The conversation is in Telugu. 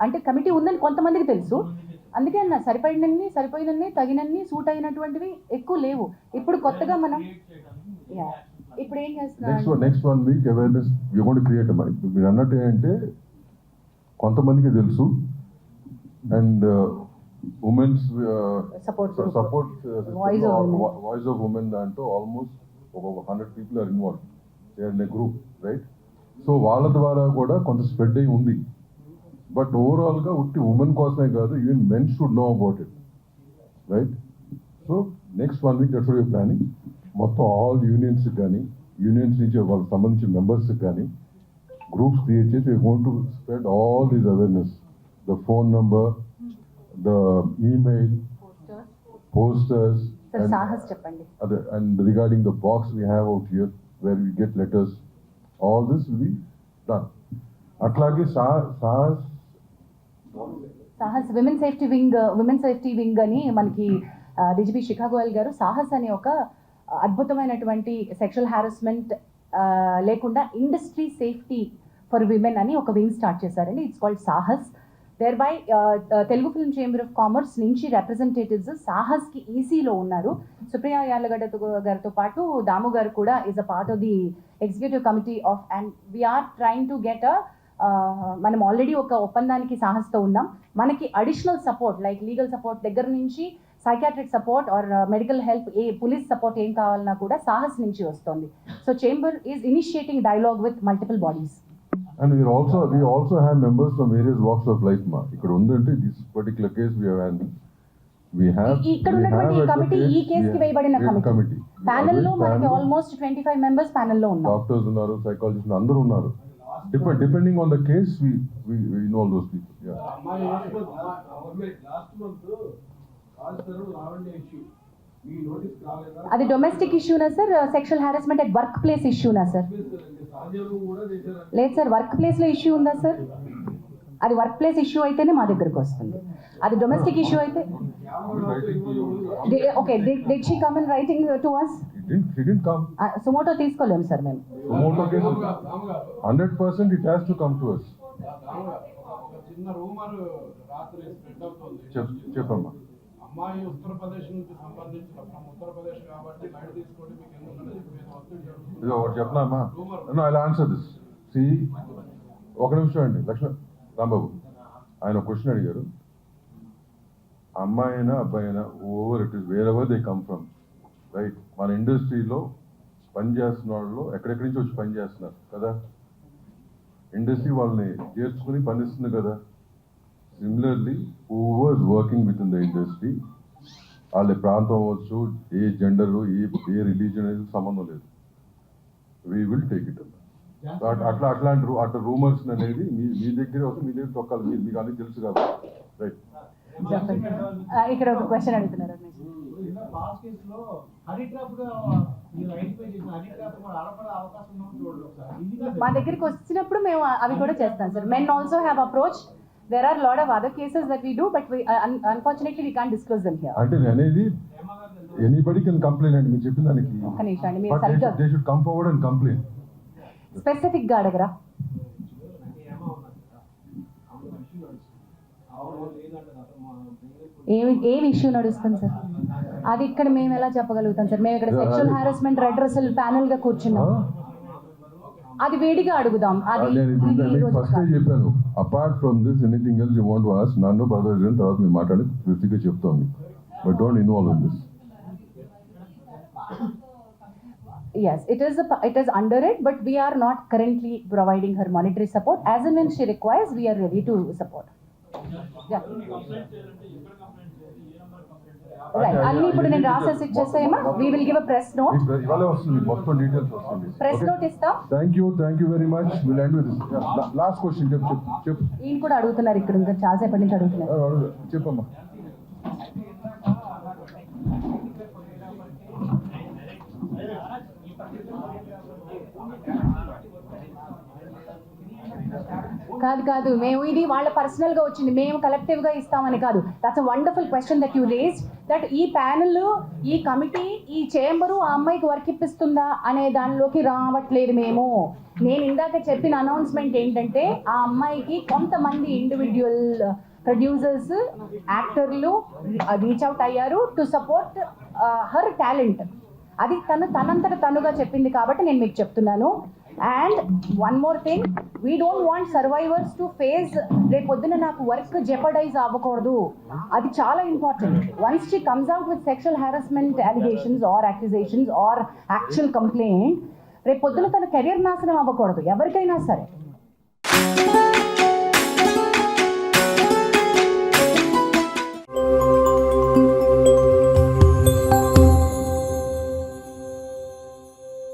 అంటే కమిటీ ఉందని కొంతమందికి తెలుసు, అందుకే అన్న సరిపోయినన్ని తగినన్ని సూట్ అయినటువంటివి ఎక్కువ లేవు. ఇప్పుడు కొత్తగా మనం ఇప్పుడు ఏం చేస్తున్నాం, next 1 week awareness you going to create. మీరు అన్నట్టు ఏంటంటే కొంతమందికి తెలుసు, and women's support voice of women దాంట్లో ఆల్మోస్ట్ ఒక 100 people are involve, they are in a group, right? So వాళ్ళ ద్వారా కూడా కొంత స్ప్రెడ్ అయి ఉంది. బట్ ఓవరాల్గా ఉట్టి ఉమెన్ కోసమే కాదు, even men should know about it, right? So next 1 week that's what you're planning. మొత్తం ఆల్ యూనియన్స్ కానీ, యూనియన్స్ నుంచి వాళ్ళకి సంబంధించిన మెంబర్స్కి కానీ గ్రూప్స్ క్రియేట్ చేసి we going to spread all these awareness, the phone number, the email, posters, and regarding the box we have out here where we get letters, all this will be done. Atlage Sahas women safety wing అని మనకి డిజిపి శిఖా గోయల్ గారు సాహస్ అనే ఒక అద్భుతమైనటువంటి సెక్షువల్ హారాస్మెంట్ లేకుండా ఇండస్ట్రీ సేఫ్టీ ఫర్ విమెన్ అని ఒక వింగ్ స్టార్ట్ చేశారండి. It's called Sahas. There by Telugu film chamber of commerce నుంచి రిప్రజెంటేటివ్స్ సాహస్కి ఈసీలో ఉన్నారు. సుప్రియా యార్లగడ్డ గారితో పాటు దాము గారు కూడా is a part of the executive committee of, and we're trying to get మనం ఆల్రెడీ ఒక ఒప్పందానికి సాహస్తో ఉన్నాం. మనకి additional support like legal support దగ్గర నుంచి psychiatric support or medical help, police support ఏం కావాలన్నా కూడా సాహస్ నుంచి వస్తుంది. So chamber is initiating dialogue with multiple bodies. And we also have members from various walks of life. ఇక్కడ ఉందంటే this particular case we have ఇక్కడ ఉన్నటువంటి ఈ కమిటీ ఈ కేసుకి వేయబడిన కమిటీ ప్యానెల్ లో మనకి ఆల్మోస్ట్ 25 మెంబర్స్ ప్యానెల్ లో ఉన్నారు. డాక్టర్స్ ఉన్నారు, సైకాలజిస్టులు అందరూ ఉన్నారు. Depending on the case we know all those people. Yeah. Last month అది డొమెస్టిక్ ఇష్యూనా sir, sexual harassment at work place ఇష్యూనా సార్? లేదు సార్, వర్క్ ప్లేస్ లో ఇష్యూ ఉందా సార్? అది వర్క్ ప్లేస్ ఇష్యూ అయితేనే మా దగ్గరకు వస్తుంది. అది డొమెస్టిక్ ఇష్యూ అయితే okay. Did she come in writing to us? She didn't come. సుమోటో తీసుకోలేము సార్ మేము. సుమోటో case 100% it has to come to us. చిన్న రూమర్ రాత్రి స్ప్రెడ్ అవుతుంది. చెప్పమ్మా. అమ్మాయి ఉత్తరప్రదేశ్ నుంచి సంబంధించిన ఉత్తరప్రదేశ్ కాబట్టి బయట తీసుకోండి, మీకు ఎందుకంటే చెప్పనామా? I'll answer this. See, ఒక నిమిషం అండి రాంబాబు, ఆయన క్వశ్చన్ అడిగారు. అమ్మాయి అయినా అబ్బాయి అయినా over it is where ever they come from, right? మన ఇండస్ట్రీలో పనిచేస్తున్న వాళ్ళు ఎక్కడెక్కడి నుంచి వచ్చి పనిచేస్తున్నారు కదా, ఇండస్ట్రీ వాళ్ళని చేర్చుకుని పనిస్తుంది కదా. Similarly over working with in the industry, వాళ్ళ ప్రాంతం అవ్వచ్చు, ఏ జెండరు, ఏ రిలీజన్ అనేది సంబంధం లేదు. We will take it. అట్లాంటి రూమర్స్ అనేది మీ దగ్గర వస్తే మీ దగ్గర తొక్కాలి. మీకు అన్ని తెలుసు కదా, రైట్? ఇక్కడ ఒక క్వశ్చన్ అడుగుతున్నారు. మా దగ్గరికి వచ్చినప్పుడు మేము అవి కూడా చేస్తాం sir. Men also have approach. There are a lot of other cases that we do, but unfortunately we can't disclose them here. అంటే అనేది anybody can complain అండి మీరు చెప్పిన దానికి. ఒక్క నిమిషం అండి, మీరు But సరిగ్గా they should come forward and complain. Specific గా అడగరా? ఏమి ఇష్యూ నడుస్తుంది సార్? అది ఇక్కడ మేము ఎలా చెప్పగలుగుతాం సార్? మేము ఇక్కడ సెక్షువల్ హారాస్మెంట్ రెడ్రెసల్ ప్యానెల్ గా కూర్చున్నాం. అది వేడిగా అడుగుదాం. అది ఫస్ట్ చెప్పాను, apart from this anything else you want to ask నన్ను బ్రదర్స్ అని తర్వాత మీరు మాట్లాడి పూర్తిగా చెప్తాను, but don't involve in this. Yes, it is under it, but we are not currently providing her monetary support. As and when she requires, we are ready to support. Yeah. Right. అన్ని ఇప్పుడు నేను రాసేసి ఇచ్చేసేమా? We will give a press note. ఇవాళ వస్తుంది మొత్తం డీటెయిల్స్ వస్తుంది. Press note ఇస్తాం. Thank you very much. We'll end with this. Last question. చెప్పు. ఈయన కూడా అడుగుతున్నారు, ఇక్కడ ఇంకా చాలా సేపటి నుంచి అడుగుతున్నారు. చెప్పమ్మా. కాదు మేము ఇది వాళ్ళ పర్సనల్ గా వచ్చింది, మేము కలెక్టివ్ గా ఇస్తామని కాదు. That's a wonderful question that you raised, that ఈ ప్యానెల్, ఈ కమిటీ, ఈ చేంబరు ఆ అమ్మాయికి వర్క్ ఇప్పిస్తుందా అనే దానిలోకి రావట్లేదు మేము. నేను ఇందాక చెప్పిన అనౌన్స్మెంట్ ఏంటంటే ఆ అమ్మాయికి కొంతమంది ఇండివిజువల్ ప్రొడ్యూసర్స్, యాక్టర్లు రీచ్ అవుట్ అయ్యారు టు సపోర్ట్ హర్ టాలెంట్. అది తనంతట తనుగా చెప్పింది కాబట్టి నేను మీకు చెప్తున్నాను. And one more thing, we don't want survivors to face రేపొద్దున నాకు వర్క్ జెపడైజ్ అవ్వకూడదు, అది చాలా important. Once she comes out with sexual harassment allegations or accusations or actual complaint, రేపొద్దున తన కెరీర్ నాశనం అవ్వకూడదు ఎవరికైనా సరే.